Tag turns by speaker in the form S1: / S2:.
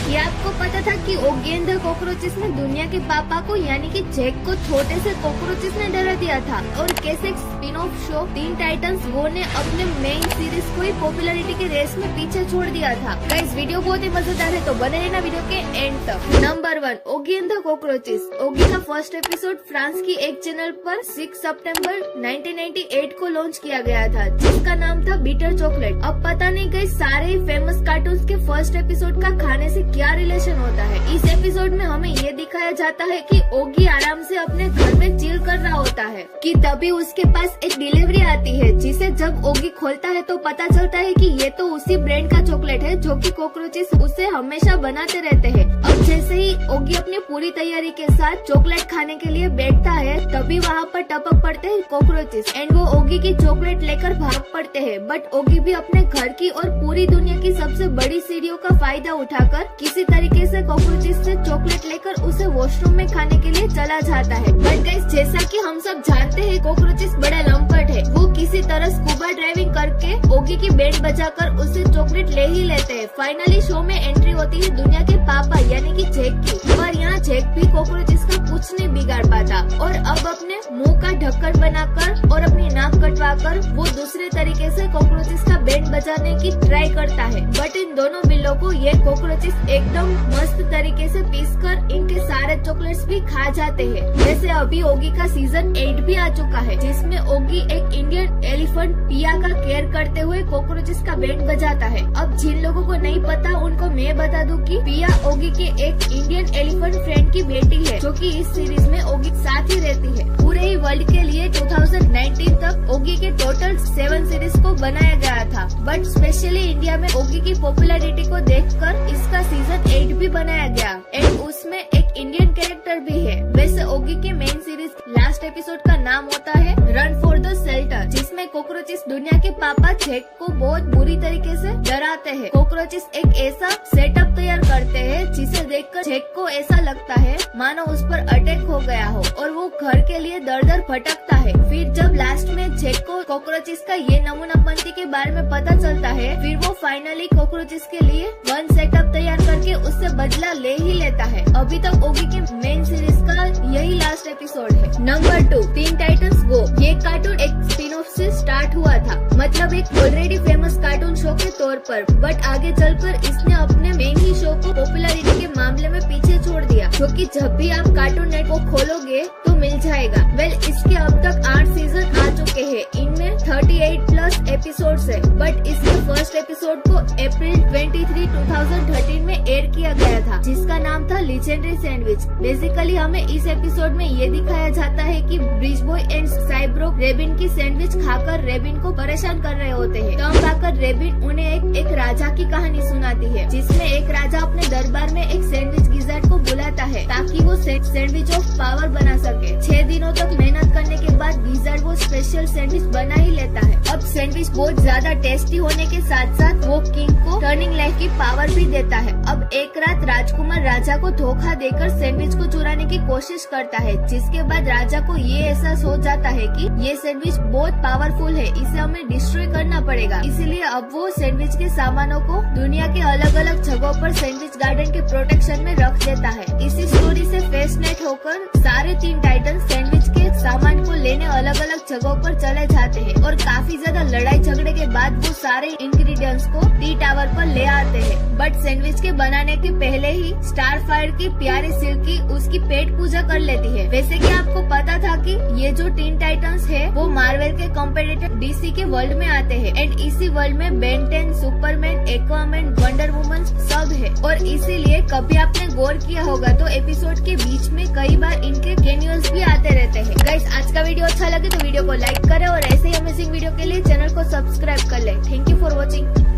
S1: ये आपको पता था कि ओगी एंड द कॉकरोचेस ने दुनिया के पापा को यानी कि जैक को छोटे से कॉकरोचेस ने डरा दिया था, और कैसे एक spin off show Teen Titans गो ने अपने मेन सीरीज को ही पॉपुलैरिटी के रेस में पीछे छोड़ दिया था। गाइस वीडियो बहुत ही मजेदार है, तो बने रहना वीडियो के एंड तक। Number 1, Oggy and the cockroaches. Oggy का फर्स्ट एपिसोड फ्रांस की एक चैनल पर 6 सितंबर 1998 को लॉन्च किया गया था, जिसका नाम था बिटर चॉकलेट। अब पता नहीं गई सारे ही फेमस कार्टून्स के फर्स्ट एपिसोड का खाने से क्या रिलेशन होता है। इस एपिसोड में हमें ये दिखाया जाता है कि ओगी आराम से अपने घर में चिल कर रहा होता है कि तभी उसके पास एक डिलीवरी आती है, जिसे जब ओगी खोलता है तो पता चलता है कि ये तो उसी ब्रांड का चॉकलेट है जो कि कॉकरोचेस उसे हमेशा बनाते रहते हैं। अब जैसे ही ओगी अपनी पूरी तैयारी के साथ चॉकलेट खाने के लिए बैठता है, तभी वहाँ पर टपक पड़ते हैं कॉकरोचेस एंड वो ओगी की चॉकलेट लेकर भाग पड़ते हैं। बट ओगी भी अपने घर की और पूरी दुनिया की सबसे बड़ी सीढ़ियों का फायदा उठाकर किसी तरीके से कॉकरोचेस से चॉकलेट लेकर उसे वॉशरूम में खाने के लिए चला जाता है। बट गाइस, जैसा कि हम सब जानते हैं, कॉकरोचेस बड़ा लंपट है। वो किसी तरह स्कूबा ड्राइविंग करके ओगी की बैंड बजाकर उसे चॉकलेट ले ही लेते हैं। फाइनली शो में एंट्री होती है दुनिया के पापा यानी कि जैक की, पर यहाँ जैक भी कॉकरोचेस का कुछ नहीं बिगाड़ पाता और अब अपने मुंह का ढक्कन बनाकर और अपनी नाक कटवाकर वो दूसरे तरीके से कॉकरोचेस का बैंड बजाने की ट्राई करता है। बट इन दोनों बिल्लों को ये कॉकरोचेस एकदम मस्त तरीके से पीसकर इनके सारे चॉकलेट्स भी खा जाते हैं। जैसे अभी ओगी का सीजन 8 भी आ चुका है, जिसमें ओगी एक इंडियन एलिफेंट पिया का केयर करते हुए कॉकरोचेस का बैंड बजाता है। अब जिन लोगों को नहीं पता उनको मैं बता दूं कि पिया ओगी के एक इंडियन एलिफेंट फ्रेंड की बेटी है, जो कि इस सीरीज में ओगी के साथ ही रहती है। पूरे ही वर्ल्ड के लिए 2019 तक ओगी के टोटल 7 सीरीज को बनाया गया था, बट स्पेशली इंडिया में ओगी की पॉपुलैरिटी को देखकर इसका सीजन 8 भी बनाया गया एंड उसमें एक इंडियन कैरेक्टर भी है। वैसे ओगी के मेन सीरीज लास्ट एपिसोड का नाम होता है रन फॉर द शेल्टर, जिसमें कॉकरोचेस दुनिया के पापा जैक को बहुत बुरी तरीके से डराते हैं। कॉकरोचेस एक ऐसा सेटअप तैयार करते हैं जिसे देखकर जैक को ऐसा लगता है मानो उस पर अटैक हो गया हो और वो घर के लिए दर दर भटकता है। फिर जब लास्ट में जैक को कॉकरोचेस का ये नमूनाबंदी के बारे में पता चलता है, फिर वो फाइनली कॉकरोचेस के लिए वन सेटअप तैयार करके उससे बदला ले ही लेता है। अभी तक ओगी के मेन सीरीज का यही लास्ट एपिसोड है। नंबर 2, टीन टाइटंस गो। ये कार्टून एक स्पिन ऑफ से स्टार्ट हुआ था, मतलब एक ऑलरेडी फेमस कार्टून शो के तौर पर, बट आगे चलकर इसने अपने मेन ही शो को पॉपुलैरिटी के मामले में पीछे छोड़ दिया, जो कि जब भी आप कार्टून नेटवर्क खोलोगे तो मिल जाएगा। वेल, इसके अब तक 8 सीजन आ चुके हैं, इनमें 38+ एपिसोड्स है, बट इसके फर्स्ट एपिसोड को अप्रैल 23, 2013 में एयर किया गया था, जिसका नाम था लीजेंडरी सैंडविच। बेसिकली हमें इस एपिसोड में ये दिखाया जाता है कि ब्रिज बॉय एंड साइब्रोक रेबिन की सैंडविच खाकर रेबिन को परेशान कर रहे होते हैं। तब आकर रेबिन उन्हें एक राजा की कहानी सुनाती है, जिसमें एक राजा अपने दरबार में एक सैंडविच गिजार्ड को बुलाता है ताकि वो सैंडविच ऑफ पावर बना सके। 6 दिनों तक मेहनत करने के बाद गिजार्ड वो स्पेशल सैंडविच बना ही लेता है। अब सैंडविच बहुत ज्यादा टेस्टी होने के साथ साथ वो किंग को टर्निंग लाइफ की पावर भी देता है। अब एक रात राजकुमार राजा को धोखा देकर सैंडविच को चुराने की कोशिश करता है, जिसके बाद राजा को ये एहसास हो जाता है कि ये सैंडविच बहुत पावरफुल है, इसे हमें डिस्ट्रॉय करना पड़ेगा। इसीलिए अब वो सैंडविच के सामानों को दुनिया के अलग अलग जगहों पर सैंडविच गार्डन के प्रोटेक्शन में रख देता है। इसी स्टोरी से फैसिनेट होकर सारे टीन टाइटंस सैंडविच के सामान को लेने अलग अलग जगहों पर चले जाते हैं और काफी ज्यादा लड़ाई झगड़े के बाद वो सारे इंग्रेडिएंट्स को टी टावर पर ले आते हैं। बट सैंडविच के बनाने के पहले ही स्टारफायर की प्यारी सिल्की उसकी पेट पूजा कर लेती है। वैसे कि आपको पता था कि ये जो टीन टाइटंस है वो मार्वल के कॉम्पिटिटर डीसी के वर्ल्ड में आते हैं एंड इसी वर्ल्ड में Ben 10, Superman, Aquaman, wonder woman सब है, और इसीलिए कभी आपने गौर किया होगा तो एपिसोड के बीच में कई बार इनके कैमियोस भी आते रहते हैं। गाइस, आज का वीडियो अच्छा लगे तो वीडियो को लाइक करें और ऐसे ही अमेजिंग वीडियो के लिए चैनल को सब्सक्राइब कर ले। Thank you for watching.